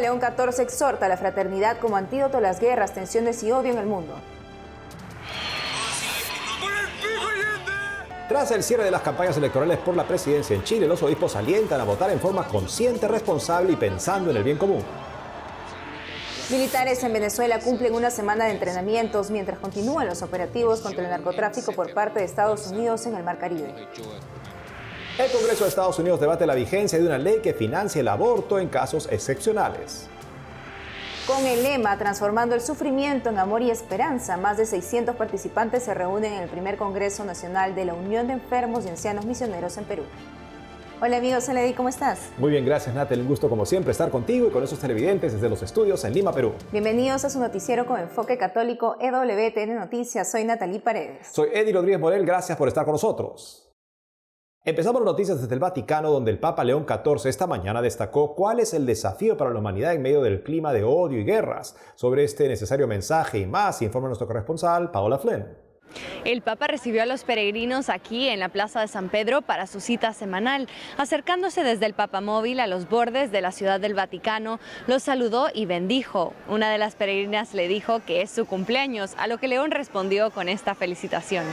León XIV exhorta a la fraternidad como antídoto a las guerras, tensiones y odio en el mundo. Tras el cierre de las campañas electorales por la presidencia en Chile, los obispos alientan a votar en forma consciente, responsable y pensando en el bien común. Militares en Venezuela cumplen una semana de entrenamientos mientras continúan los operativos contra el narcotráfico por parte de Estados Unidos en el Mar Caribe. El Congreso de Estados Unidos debate la vigencia de una ley que financie el aborto en casos excepcionales. Con el lema Transformando el sufrimiento en amor y esperanza, más de 600 participantes se reúnen en el primer Congreso Nacional de la Unión de Enfermos y Ancianos Misioneros en Perú. Hola amigos, Lady, ¿cómo estás? Muy bien, gracias Natal, un gusto como siempre estar contigo y con esos televidentes desde los estudios en Lima, Perú. Bienvenidos a su noticiero con enfoque católico EWTN Noticias, soy Natalie Paredes. Soy Eddie Rodríguez Morel, gracias por estar con nosotros. Empezamos las noticias desde el Vaticano, donde el Papa León XIV esta mañana destacó cuál es el desafío para la humanidad en medio del clima de odio y guerras. Sobre este necesario mensaje y más, informa nuestro corresponsal, Paola Flynn. El Papa recibió a los peregrinos aquí en la Plaza de San Pedro para su cita semanal. Acercándose desde el Papamóvil a los bordes de la Ciudad del Vaticano, los saludó y bendijo. Una de las peregrinas le dijo que es su cumpleaños, a lo que León respondió con esta felicitación.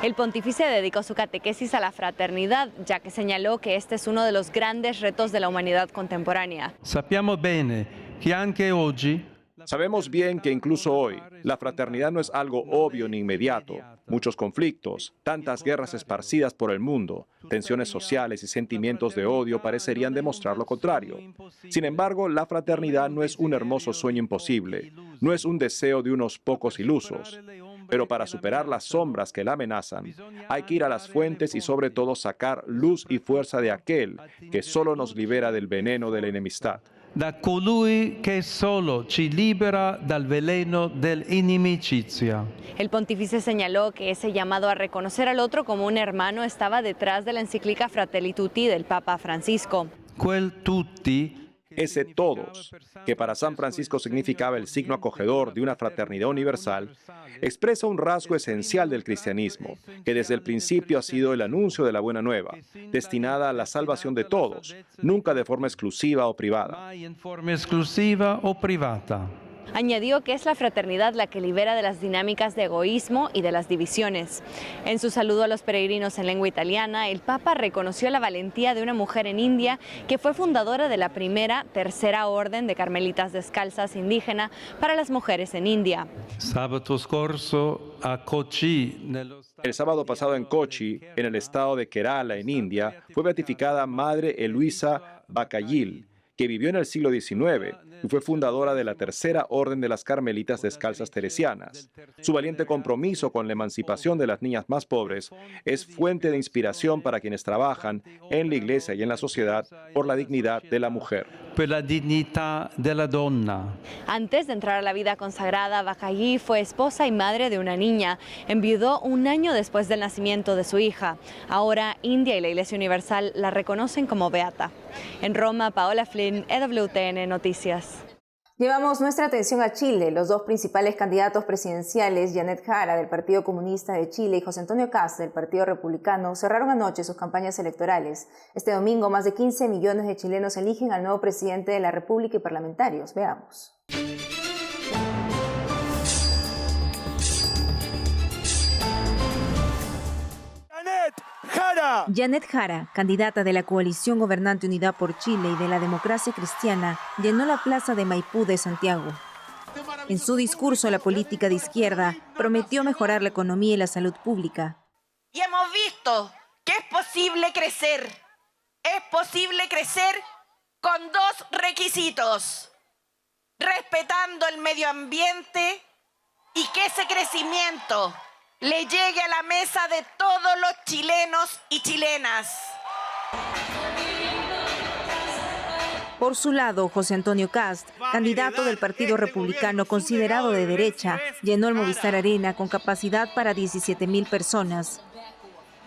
El pontífice dedicó su catequesis a la fraternidad, ya que señaló que este es uno de los grandes retos de la humanidad contemporánea. Sabemos bien que incluso hoy, la fraternidad no es algo obvio ni inmediato. Muchos conflictos, tantas guerras esparcidas por el mundo, tensiones sociales y sentimientos de odio parecerían demostrar lo contrario. Sin embargo, la fraternidad no es un hermoso sueño imposible, no es un deseo de unos pocos ilusos. Pero para superar las sombras que la amenazan, hay que ir a las fuentes y sobre todo sacar luz y fuerza de aquel que solo nos libera del veneno de la enemistad. Da colui che solo ci libera dal veleno dell'inimicizia. El pontífice señaló que ese llamado a reconocer al otro como un hermano estaba detrás de la encíclica Fratelli Tutti del Papa Francisco. Quel tutti, ese todos, que para San Francisco significaba el signo acogedor de una fraternidad universal, expresa un rasgo esencial del cristianismo, que desde el principio ha sido el anuncio de la buena nueva, destinada a la salvación de todos, nunca de forma exclusiva o privada. mai in forma esclusiva o privata. Añadió que es la fraternidad la que libera de las dinámicas de egoísmo y de las divisiones. En su saludo a los peregrinos en lengua italiana, el Papa reconoció la valentía de una mujer en India que fue fundadora de la tercera orden de carmelitas descalzas indígena para las mujeres en India. Sabato scorso a Kochi, El sábado pasado en Kochi, en el estado de Kerala, en India, fue beatificada Madre Eluisa Bacayil, que vivió en el siglo XIX y fue fundadora de la Tercera Orden de las Carmelitas Descalzas Teresianas. Su valiente compromiso con la emancipación de las niñas más pobres es fuente de inspiración para quienes trabajan en la iglesia y en la sociedad por la dignidad de la mujer. per la dignità della donna. Antes de entrar a la vida consagrada, Bacayí fue esposa y madre de una niña. Enviudó un año después del nacimiento de su hija. Ahora, India y la Iglesia Universal la reconocen como beata. En Roma, Paola Flynn, EWTN Noticias. Llevamos nuestra atención a Chile. Los dos principales candidatos presidenciales, Janet Jara del Partido Comunista de Chile y José Antonio Kast del Partido Republicano, cerraron anoche sus campañas electorales. Este domingo, más de 15 millones de chilenos eligen al nuevo presidente de la República y parlamentarios. Veamos. Janet Jara, candidata de la coalición gobernante Unidad por Chile y de la Democracia Cristiana, llenó la plaza de Maipú de Santiago. En su discurso, la política de izquierda prometió mejorar la economía y la salud pública. Y hemos visto que es posible crecer. Es posible crecer con dos requisitos: respetando el medio ambiente y que ese crecimiento le llegue a la mesa de todos los chilenos y chilenas. Por su lado, José Antonio Kast, candidato del Partido Republicano considerado de derecha, llenó el Movistar Arena con capacidad para 17,000 personas.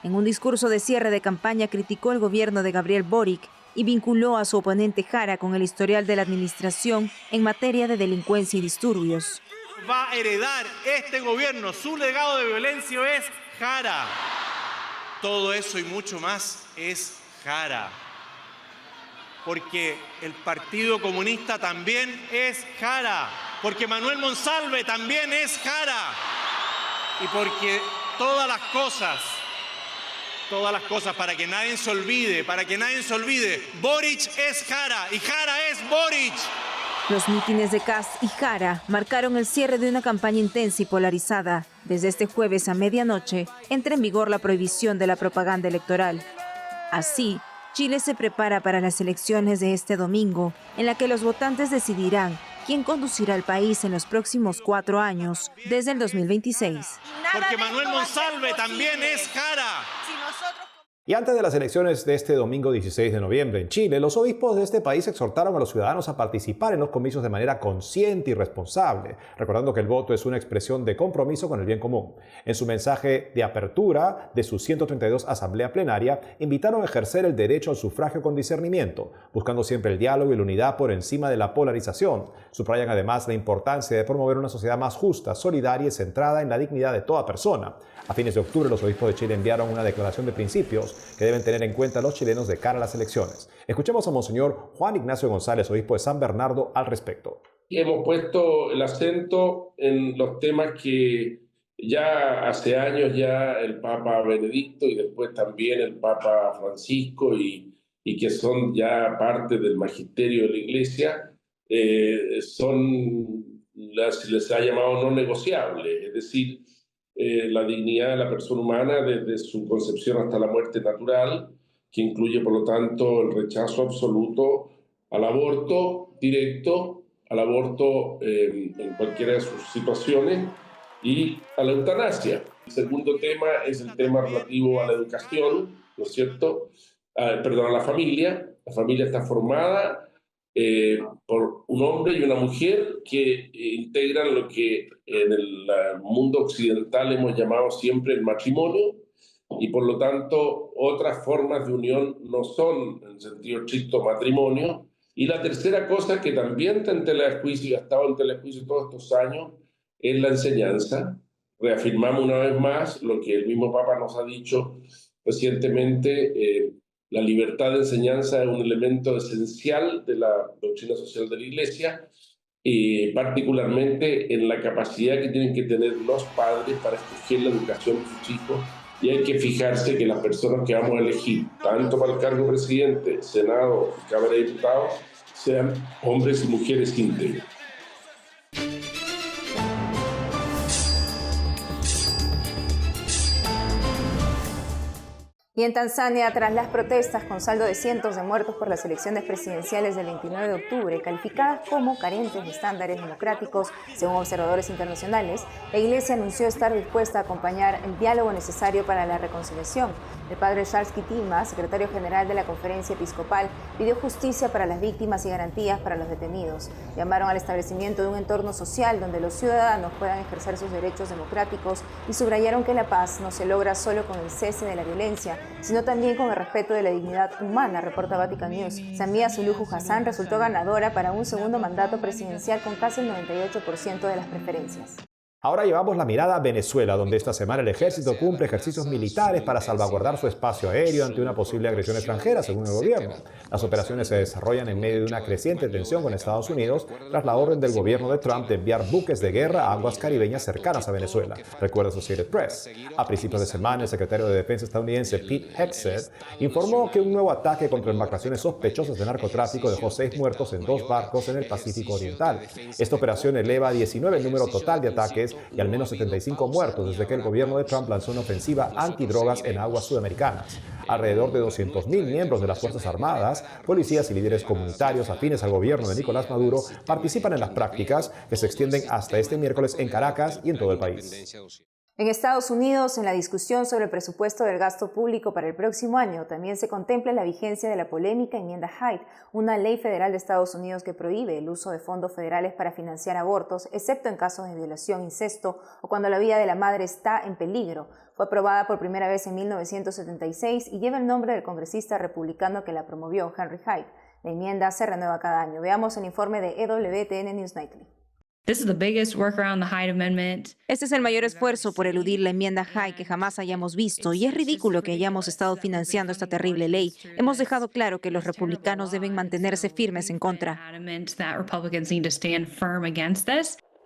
En un discurso de cierre de campaña criticó el gobierno de Gabriel Boric y vinculó a su oponente Jara con el historial de la administración en materia de delincuencia y disturbios. Va a heredar este gobierno, su legado de violencia es Jara. Todo eso y mucho más es Jara. porque el Partido Comunista también es Jara, porque Manuel Monsalve también es Jara, y porque todas las cosas, para que nadie se olvide, Boric es Jara y Jara es Boric. Los mítines de Kast y Jara marcaron el cierre de una campaña intensa y polarizada. Desde este jueves a medianoche entra en vigor la prohibición de la propaganda electoral. Así, Chile se prepara para las elecciones de este domingo, en la que los votantes decidirán quién conducirá el país en los próximos 4 años, desde el 2026. Porque Manuel Monsalve también es Jara. Y antes de las elecciones de este domingo 16 de noviembre en Chile, los obispos de este país exhortaron a los ciudadanos a participar en los comicios de manera consciente y responsable, recordando que el voto es una expresión de compromiso con el bien común. En su mensaje de apertura de su 132 Asamblea Plenaria, invitaron a ejercer el derecho al sufragio con discernimiento, buscando siempre el diálogo y la unidad por encima de la polarización. Subrayan además la importancia de promover una sociedad más justa, solidaria y centrada en la dignidad de toda persona. A fines de octubre, los obispos de Chile enviaron una declaración de principios que deben tener en cuenta los chilenos de cara a las elecciones. Escuchemos a Monseñor Juan Ignacio González, obispo de San Bernardo, al respecto. Hemos puesto el acento en los temas que ya hace años ya el Papa Benedicto y después también el Papa Francisco y que son ya parte del magisterio de la Iglesia, se les ha llamado no negociables, es decir, la dignidad de la persona humana desde su concepción hasta la muerte natural, que incluye por lo tanto el rechazo absoluto al aborto directo, al aborto en cualquiera de sus situaciones y a la eutanasia. El segundo tema es el tema relativo a la educación, ¿no es cierto? A la familia. La familia está formada por un hombre y una mujer que integran lo que en el mundo occidental hemos llamado siempre el matrimonio, y por lo tanto otras formas de unión no son en sentido estricto matrimonio. Y la tercera cosa que también está en tela de juicio y ha estado en tela de juicio todos estos años es la enseñanza. Reafirmamos una vez más lo que el mismo Papa nos ha dicho recientemente. La libertad de enseñanza es un elemento esencial de la doctrina social de la Iglesia, particularmente en la capacidad que tienen que tener los padres para escoger la educación de sus hijos, y hay que fijarse que las personas que vamos a elegir, tanto para el cargo de presidente, Senado y Cámara de Diputados, sean hombres y mujeres íntegros. Y en Tanzania, tras las protestas con saldo de cientos de muertos por las elecciones presidenciales del 29 de octubre, calificadas como carentes de estándares democráticos, según observadores internacionales, la Iglesia anunció estar dispuesta a acompañar el diálogo necesario para la reconciliación. El padre Charles Kitima, secretario general de la Conferencia Episcopal, pidió justicia para las víctimas y garantías para los detenidos. Llamaron al establecimiento de un entorno social donde los ciudadanos puedan ejercer sus derechos democráticos y subrayaron que la paz no se logra solo con el cese de la violencia, sino también con el respeto de la dignidad humana, reporta Vatican News. Samia Suluhu Hassan resultó ganadora para un segundo mandato presidencial con casi el 98% de las preferencias. Ahora llevamos la mirada a Venezuela, donde esta semana el ejército cumple ejercicios militares para salvaguardar su espacio aéreo ante una posible agresión extranjera, según el gobierno. Las operaciones se desarrollan en medio de una creciente tensión con Estados Unidos tras la orden del gobierno de Trump de enviar buques de guerra a aguas caribeñas cercanas a Venezuela, recuerda Associated Press. A principios de semana, el secretario de Defensa estadounidense Pete Hegseth informó que un nuevo ataque contra embarcaciones sospechosas de narcotráfico dejó 6 muertos en 2 barcos en el Pacífico Oriental. Esta operación eleva a 19 el número total de ataques y al menos 75 muertos desde que el gobierno de Trump lanzó una ofensiva antidrogas en aguas sudamericanas. Alrededor de 200.000 miembros de las Fuerzas Armadas, policías y líderes comunitarios afines al gobierno de Nicolás Maduro participan en las prácticas que se extienden hasta este miércoles en Caracas y en todo el país. En Estados Unidos, en la discusión sobre el presupuesto del gasto público para el próximo año, también se contempla la vigencia de la polémica enmienda Hyde, una ley federal de Estados Unidos que prohíbe el uso de fondos federales para financiar abortos, excepto en casos de violación, incesto o cuando la vida de la madre está en peligro. Fue aprobada por primera vez en 1976 y lleva el nombre del congresista republicano que la promovió, Henry Hyde. La enmienda se renueva cada año. Veamos el informe de EWTN News Nightly. Este es el mayor esfuerzo por eludir la enmienda Hyde que jamás hayamos visto, y es ridículo que hayamos estado financiando esta terrible ley. Hemos dejado claro que los republicanos deben mantenerse firmes en contra.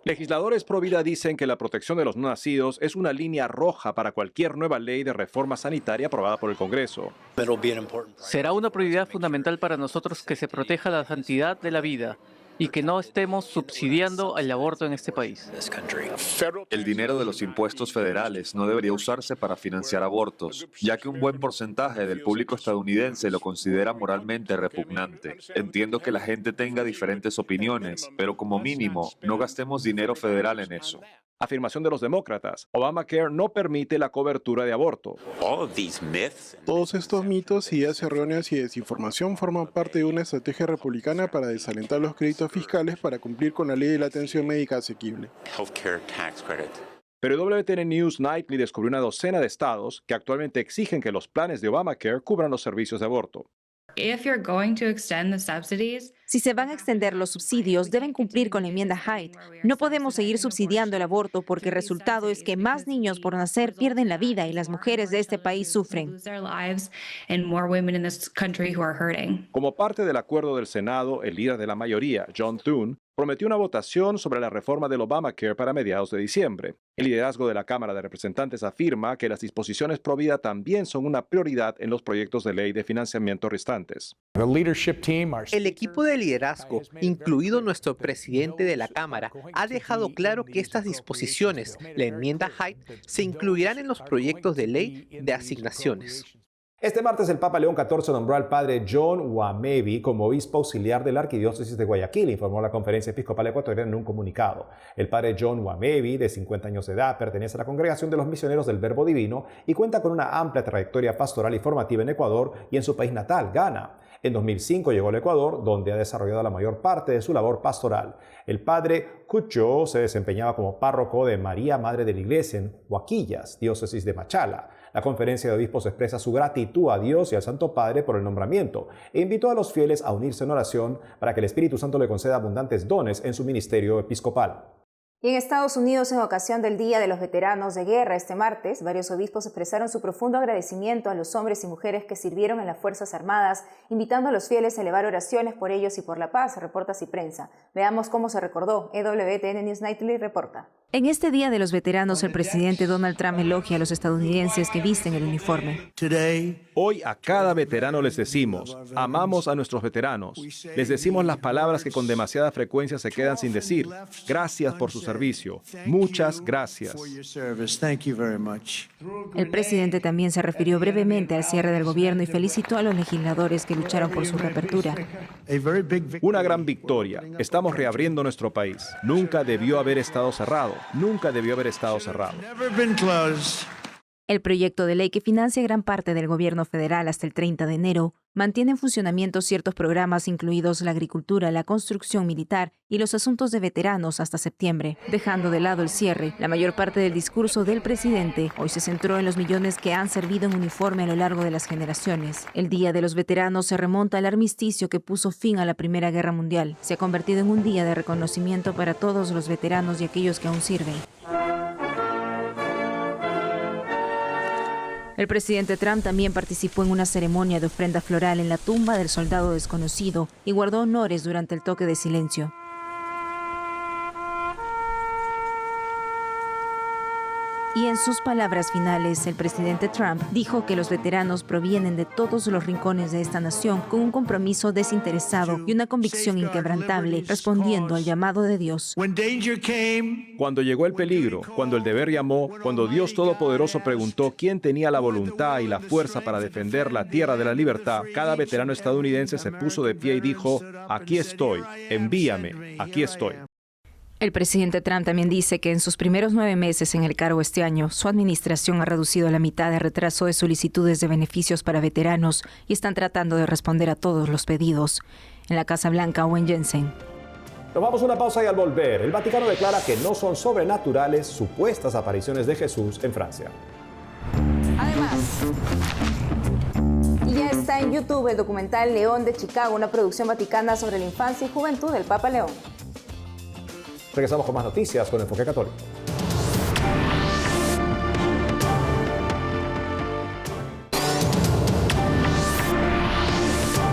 Legisladores pro vida dicen que la protección de los no nacidos es una línea roja para cualquier nueva ley de reforma sanitaria aprobada por el Congreso. Será una prioridad fundamental para nosotros que se proteja la santidad de la vida y que no estemos subsidiando el aborto en este país. El dinero de los impuestos federales no debería usarse para financiar abortos, ya que un buen porcentaje del público estadounidense lo considera moralmente repugnante. Entiendo que la gente tenga diferentes opiniones, pero como mínimo, no gastemos dinero federal en eso. Afirmación de los demócratas: Obamacare no permite la cobertura de aborto. Todos estos mitos, ideas erróneas y desinformación forman parte de una estrategia republicana para desalentar los créditos fiscales para cumplir con la ley de la atención médica asequible. Pero WTN News Nightly descubrió una docena de estados que actualmente exigen que los planes de Obamacare cubran los servicios de aborto. Si se van a extender los subsidios, deben cumplir con la enmienda Hyde. No podemos seguir subsidiando el aborto porque el resultado es que más niños por nacer pierden la vida y las mujeres de este país sufren. Como parte del acuerdo del Senado, el líder de la mayoría, John Thune, prometió una votación sobre la reforma del Obamacare para mediados de diciembre. El liderazgo de la Cámara de Representantes afirma que las disposiciones pro vida también son una prioridad en los proyectos de ley de financiamiento restantes. El equipo de liderazgo, incluido nuestro presidente de la Cámara, ha dejado claro que estas disposiciones, la enmienda Hyde, se incluirán en los proyectos de ley de asignaciones. Este martes el Papa León XIV nombró al padre John Wamebi como obispo auxiliar de la Arquidiócesis de Guayaquil, informó la Conferencia Episcopal Ecuatoriana en un comunicado. El padre John Wamebi, de 50 años de edad, pertenece a la Congregación de los Misioneros del Verbo Divino y cuenta con una amplia trayectoria pastoral y formativa en Ecuador y en su país natal, Ghana. En 2005 llegó al Ecuador, donde ha desarrollado la mayor parte de su labor pastoral. El padre Cucho se desempeñaba como párroco de María Madre de la Iglesia en Huaquillas, diócesis de Machala. La Conferencia de Obispos expresa su gratitud a Dios y al Santo Padre por el nombramiento e invitó a los fieles a unirse en oración para que el Espíritu Santo le conceda abundantes dones en su ministerio episcopal. Y en Estados Unidos, en ocasión del Día de los Veteranos de Guerra este martes, varios obispos expresaron su profundo agradecimiento a los hombres y mujeres que sirvieron en las Fuerzas Armadas, invitando a los fieles a elevar oraciones por ellos y por la paz, reporta Ciprensa. Veamos cómo se recordó. EWTN News Nightly reporta. En este Día de los Veteranos, el presidente Donald Trump elogia a los estadounidenses que visten el uniforme. Hoy a cada veterano les decimos, amamos a nuestros veteranos. Les decimos las palabras que con demasiada frecuencia se quedan sin decir. Gracias por su servicio. Muchas gracias. El presidente también se refirió brevemente al cierre del gobierno y felicitó a los legisladores que lucharon por su reapertura. Una gran victoria. Estamos reabriendo nuestro país. Nunca debió haber estado cerrado. Nunca debió haber estado cerrado. El proyecto de ley que financia gran parte del gobierno federal hasta el 30 de enero mantiene en funcionamiento ciertos programas incluidos la agricultura, la construcción militar y los asuntos de veteranos hasta septiembre. Dejando de lado el cierre, la mayor parte del discurso del presidente hoy se centró en los millones que han servido en uniforme a lo largo de las generaciones. El Día de los Veteranos se remonta al armisticio que puso fin a la Primera Guerra Mundial. Se ha convertido en un día de reconocimiento para todos los veteranos y aquellos que aún sirven. El presidente Trump también participó en una ceremonia de ofrenda floral en la tumba del soldado desconocido y guardó honores durante el toque de silencio. Y en sus palabras finales, el presidente Trump dijo que los veteranos provienen de todos los rincones de esta nación con un compromiso desinteresado y una convicción inquebrantable, respondiendo al llamado de Dios. Cuando llegó el peligro, cuando el deber llamó, cuando Dios Todopoderoso preguntó quién tenía la voluntad y la fuerza para defender la tierra de la libertad, cada veterano estadounidense se puso de pie y dijo, aquí estoy, envíame, aquí estoy. El presidente Trump también dice que en sus primeros 9 meses en el cargo este año, su administración ha reducido a la mitad el retraso de solicitudes de beneficios para veteranos y están tratando de responder a todos los pedidos. En la Casa Blanca, Owen Jensen. Tomamos una pausa y al volver, el Vaticano declara que no son sobrenaturales supuestas apariciones de Jesús en Francia. Además, ya está en YouTube el documental León de Chicago, una producción vaticana sobre la infancia y juventud del Papa León. Regresamos con más noticias con Enfoque Católico.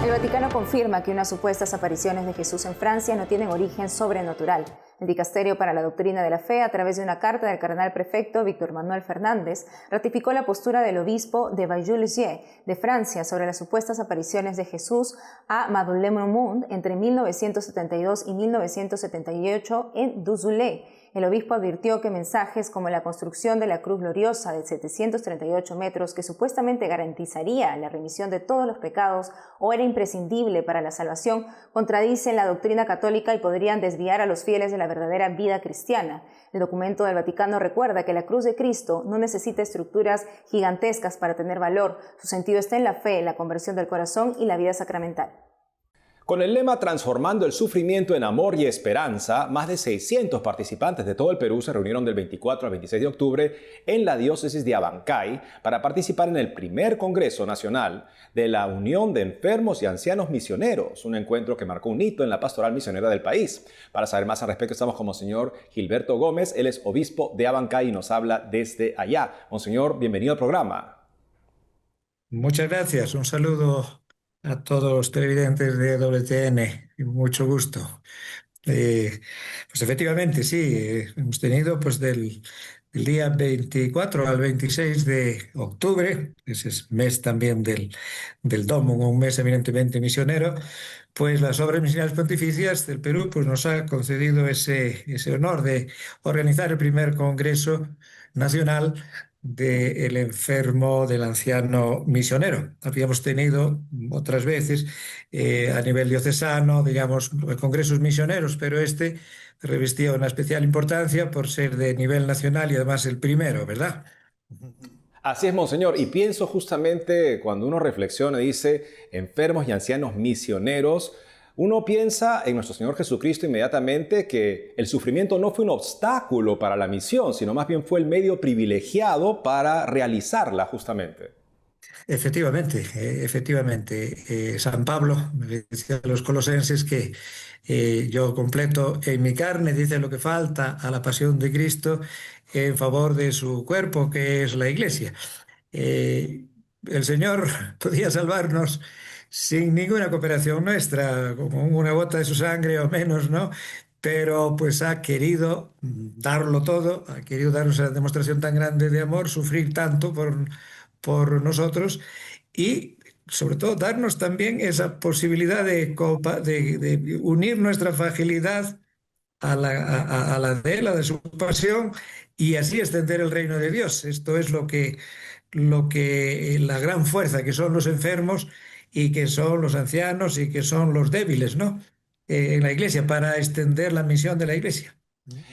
El Vaticano confirma que unas supuestas apariciones de Jesús en Francia no tienen origen sobrenatural. El Dicasterio para la Doctrina de la Fe, a través de una carta del cardenal prefecto Víctor Manuel Fernández, ratificó la postura del obispo de Bayeux-Ligier de Francia sobre las supuestas apariciones de Jesús a Madeleine-Monde entre 1972 y 1978 en Duzulé. El obispo advirtió que mensajes como la construcción de la cruz gloriosa de 738 metros, que supuestamente garantizaría la remisión de todos los pecados o era imprescindible para la salvación, contradicen la doctrina católica y podrían desviar a los fieles de la verdadera vida cristiana. El documento del Vaticano recuerda que la cruz de Cristo no necesita estructuras gigantescas para tener valor. Su sentido está en la fe, la conversión del corazón y la vida sacramental. Con el lema Transformando el sufrimiento en amor y esperanza, más de 600 participantes de todo el Perú se reunieron del 24 al 26 de octubre en la diócesis de Abancay para participar en el primer Congreso Nacional de la Unión de Enfermos y Ancianos Misioneros, un encuentro que marcó un hito en la pastoral misionera del país. Para saber más al respecto estamos con Monseñor Gilberto Gómez, él es obispo de Abancay y nos habla desde allá. Monseñor, bienvenido al programa. Muchas gracias, un saludo a todos los televidentes de WTN, mucho gusto. Pues efectivamente, sí, hemos tenido pues del día 24 al 26 de octubre, ese es mes también del Domum, un mes eminentemente misionero, pues las Obras Misionales Pontificias del Perú pues nos ha concedido ese honor de organizar el primer Congreso Nacional del enfermo, del anciano misionero. Habíamos tenido otras veces a nivel diocesano, digamos, congresos misioneros, pero este revestía una especial importancia por ser de nivel nacional y además el primero, ¿verdad? Así es, Monseñor, y pienso justamente cuando uno reflexiona y dice enfermos y ancianos misioneros, uno piensa en nuestro Señor Jesucristo inmediatamente que el sufrimiento no fue un obstáculo para la misión, sino más bien fue el medio privilegiado para realizarla justamente. Efectivamente, San Pablo le decía a los colosenses que yo completo en mi carne, dice, lo que falta a la pasión de Cristo en favor de su cuerpo, que es la Iglesia. El Señor podía salvarnos sin ninguna cooperación nuestra, como una gota de su sangre o menos, ¿no? Pero pues ha querido darlo todo, ha querido darnos esa demostración tan grande de amor, sufrir tanto por nosotros y sobre todo darnos también esa posibilidad de unir nuestra fragilidad a la de él, a de su pasión y así extender el reino de Dios. Esto es lo que la gran fuerza que son los enfermos y que son los ancianos y que son los débiles, ¿no? En la Iglesia, para extender la misión de la Iglesia.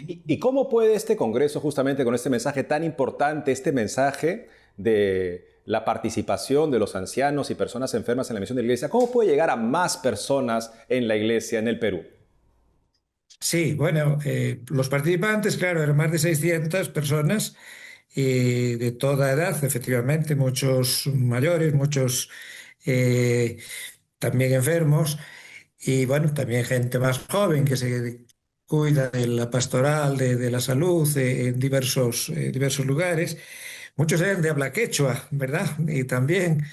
¿Y cómo puede este Congreso, justamente con este mensaje tan importante, este mensaje de la participación de los ancianos y personas enfermas en la misión de la Iglesia, cómo puede llegar a más personas en la Iglesia, en el Perú? Sí, bueno, los participantes, claro, eran más de 600 personas de toda edad, efectivamente, muchos mayores, muchos también enfermos y bueno, también gente más joven que se cuida de la pastoral, de la salud en diversos lugares. Muchos eran de habla quechua, ¿verdad? Y también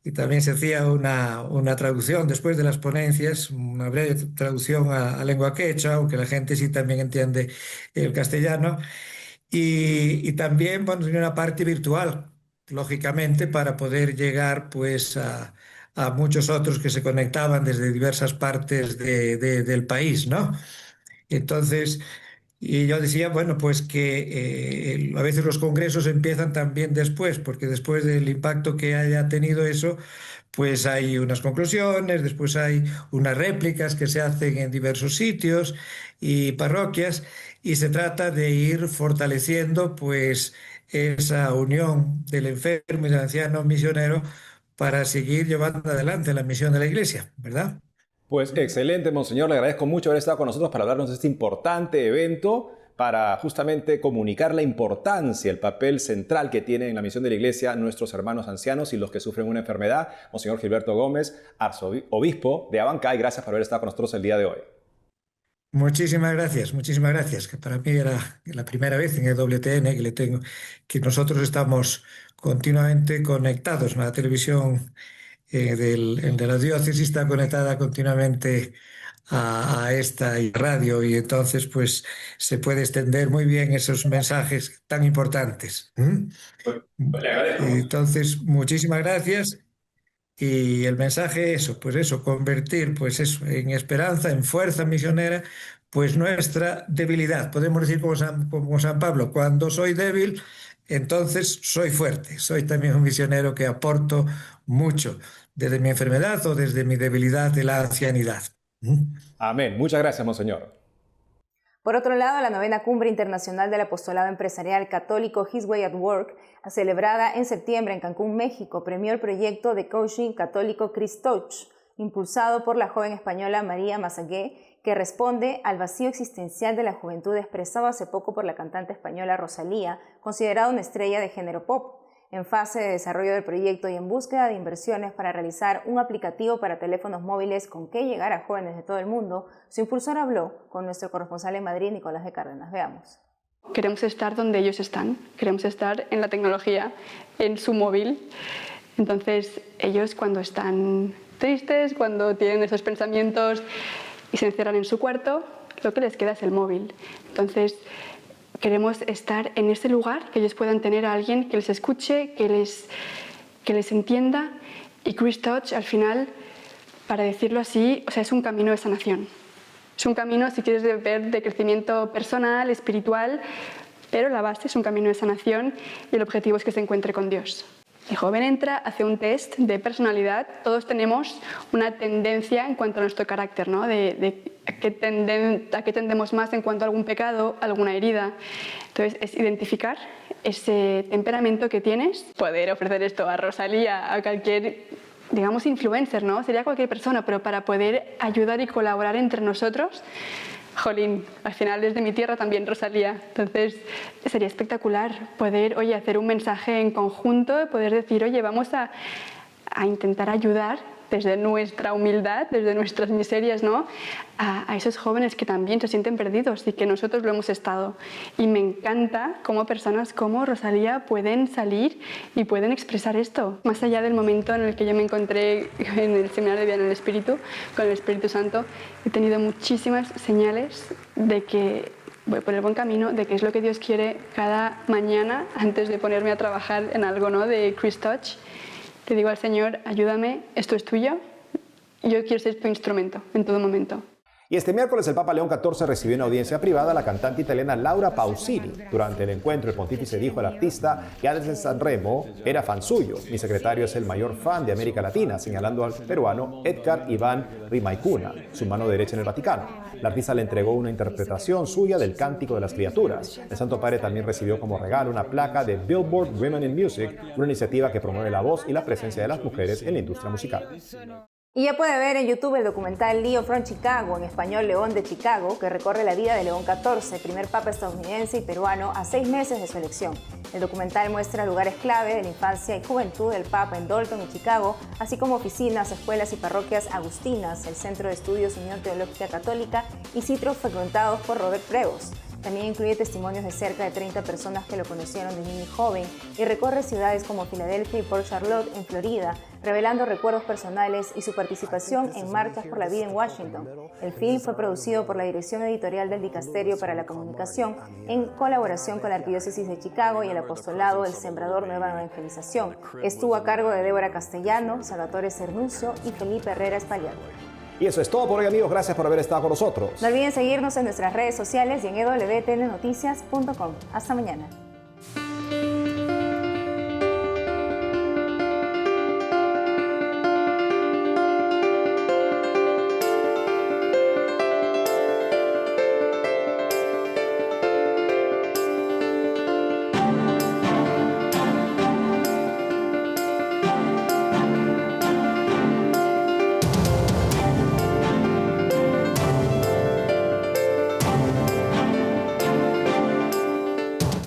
se hacía una traducción después de las ponencias, una breve traducción a lengua quechua, aunque la gente sí también entiende el castellano. Y también, bueno, tenía una parte virtual, lógicamente, para poder llegar pues a muchos otros que se conectaban desde diversas partes del país, ¿no? Entonces, y yo decía, bueno, pues que a veces los congresos empiezan también después, porque después del impacto que haya tenido eso, pues hay unas conclusiones, después hay unas réplicas que se hacen en diversos sitios y parroquias, y se trata de ir fortaleciendo pues esa unión del enfermo y del anciano misionero para seguir llevando adelante la misión de la Iglesia, ¿verdad? Pues excelente, Monseñor. Le agradezco mucho haber estado con nosotros para hablarnos de este importante evento, para justamente comunicar la importancia, el papel central que tienen en la misión de la Iglesia nuestros hermanos ancianos y los que sufren una enfermedad. Monseñor Gilberto Gómez, arzobispo de Abancay, gracias por haber estado con nosotros el día de hoy. Muchísimas gracias, que para mí era la primera vez en EWTN que nosotros estamos continuamente conectados. La televisión de la diócesis está conectada continuamente a esta radio, y entonces pues se puede extender muy bien esos mensajes tan importantes. Entonces, muchísimas gracias. Y el mensaje es eso, pues eso, convertir pues eso, en esperanza, en fuerza misionera, pues nuestra debilidad. Podemos decir como San Pablo, cuando soy débil, entonces soy fuerte. Soy también un misionero que aporto mucho desde mi enfermedad o desde mi debilidad de la ancianidad. Amén. Muchas gracias, monseñor. Por otro lado, la 9ª Cumbre Internacional del Apostolado Empresarial Católico His Way at Work, celebrada en septiembre en Cancún, México, premió el proyecto de coaching católico Christouch, impulsado por la joven española María Massagué, que responde al vacío existencial de la juventud expresado hace poco por la cantante española Rosalía, considerada una estrella de género pop. En fase de desarrollo del proyecto y en búsqueda de inversiones para realizar un aplicativo para teléfonos móviles con que llegar a jóvenes de todo el mundo, su impulsor habló con nuestro corresponsal en Madrid, Nicolás de Cárdenas. Veamos. Queremos estar donde ellos están, queremos estar en la tecnología, en su móvil. Entonces, ellos cuando están tristes, cuando tienen esos pensamientos y se encierran en su cuarto, lo que les queda es el móvil. Entonces, queremos estar en ese lugar, que ellos puedan tener a alguien que les escuche, que les entienda. Y Christouch, al final, para decirlo así, es un camino de sanación. Es un camino, si quieres, ver de crecimiento personal, espiritual, pero la base es un camino de sanación y el objetivo es que se encuentre con Dios. El joven entra, hace un test de personalidad. Todos tenemos una tendencia en cuanto a nuestro carácter, ¿no? De a qué tendemos más en cuanto a algún pecado, alguna herida. Entonces, es identificar ese temperamento que tienes, poder ofrecer esto a Rosalía, a cualquier, digamos, influencer, ¿no? Sería cualquier persona, pero para poder ayudar y colaborar entre nosotros. Jolín, al final es de mi tierra también, Rosalía. Entonces sería espectacular poder, hacer un mensaje en conjunto, poder decir, vamos a intentar ayudar desde nuestra humildad, desde nuestras miserias, ¿no? A esos jóvenes que también se sienten perdidos y que nosotros lo hemos estado. Y me encanta cómo personas como Rosalía pueden salir y pueden expresar esto. Más allá del momento en el que yo me encontré en el seminario de vida en el Espíritu, con el Espíritu Santo, he tenido muchísimas señales de que voy por el buen camino, de qué es lo que Dios quiere cada mañana antes de ponerme a trabajar en algo, ¿no? De Christouch. Le digo al Señor, ayúdame, esto es tuyo, yo quiero ser tu instrumento en todo momento. Y este miércoles el Papa León XIV recibió en audiencia privada a la cantante italiana Laura Pausini. Durante el encuentro, el pontífice dijo al artista que antes de Sanremo era fan suyo. Mi secretario es el mayor fan de América Latina, señalando al peruano Edgar Iván Rimaicuna, su mano derecha en el Vaticano. La artista le entregó una interpretación suya del Cántico de las Criaturas. El Santo Padre también recibió como regalo una placa de Billboard Women in Music, una iniciativa que promueve la voz y la presencia de las mujeres en la industria musical. Y ya puede ver en YouTube el documental Leo from Chicago, en español León de Chicago, que recorre la vida de León XIV, primer papa estadounidense y peruano a 6 meses de su elección. El documental muestra lugares clave de la infancia y juventud del papa en Dalton y Chicago, así como oficinas, escuelas y parroquias agustinas, el Centro de Estudios Unión Teológica Católica y sitios frecuentados por Robert Prevost. También incluye testimonios de cerca de 30 personas que lo conocieron de niño y joven y recorre ciudades como Filadelfia y Port Charlotte en Florida, revelando recuerdos personales y su participación en marchas por la vida en Washington. El film fue producido por la Dirección Editorial del Dicasterio para la Comunicación en colaboración con la Arquidiócesis de Chicago y el Apostolado del Sembrador Nueva Evangelización. Estuvo a cargo de Débora Castellano, Salvatore Cernuzzo y Felipe Herrera Espagliato. Y eso es todo por hoy, amigos. Gracias por haber estado con nosotros. No olviden seguirnos en nuestras redes sociales y en www.tnnoticias.com. Hasta mañana.